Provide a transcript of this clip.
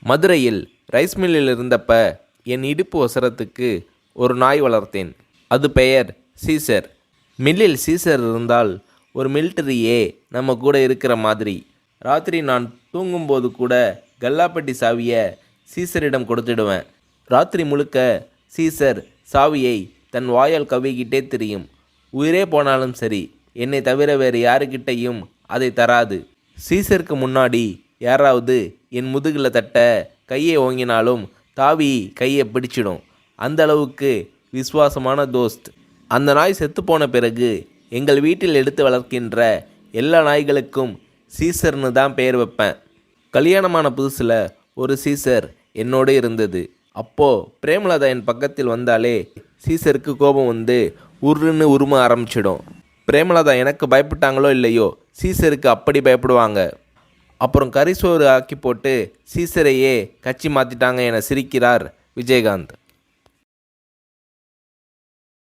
மதுரையில் ரைஸ் மில்லில் இருந்தப்ப என் இடுப்பு ஒசரத்துக்கு ஒரு நாய் வளர்த்தேன். அது பெயர் சீசர். மில்லில் சீசர் இருந்தால் ஒரு மிலிட்டரியே நம்ம கூட இருக்கிற மாதிரி. ராத்திரி நான் தூங்கும்போது கூட கல்லாப்பட்டி சாவியை சீசரிடம் கொடுத்துடுவேன். ராத்திரி முழுக்க சீசர் சாவியை தன் வாயால் கவ்விக்கிட்டே தெரியும். உயிரே போனாலும் சரி, என்னை தவிர வேறு யாருக்கிட்டையும் அதை தராது. சீசருக்கு முன்னாடி யாராவது என் முதுகில் தட்ட கையை ஓங்கினாலும் தாவி கையை பிடிச்சிடும். அந்த அளவுக்கு விசுவாசமான தோஸ்த். அந்த நாய் செத்துப்போன பிறகு எங்கள் வீட்டில் எடுத்து வளர்க்கின்ற எல்லா நாய்களுக்கும் சீசர்னு தான் பெயர் வைப்பேன். கல்யாணமான புதுசில் ஒரு சீசர் என்னோடு இருந்தது. அப்போது பிரேமலதா என் பக்கத்தில் வந்தாலே சீசருக்கு கோபம் வந்து உருன்னு உரும ஆரம்பிச்சிடும். பிரேமலதா எனக்கு பயப்பட்டாங்களோ இல்லையோ, சீசருக்கு அப்படி பயப்படுவாங்க. அப்புறம் கரிசோறு ஆக்கி போட்டு சீசரையே கட்சி மாற்றிட்டாங்க என சிரிக்கிறார் விஜயகாந்த்.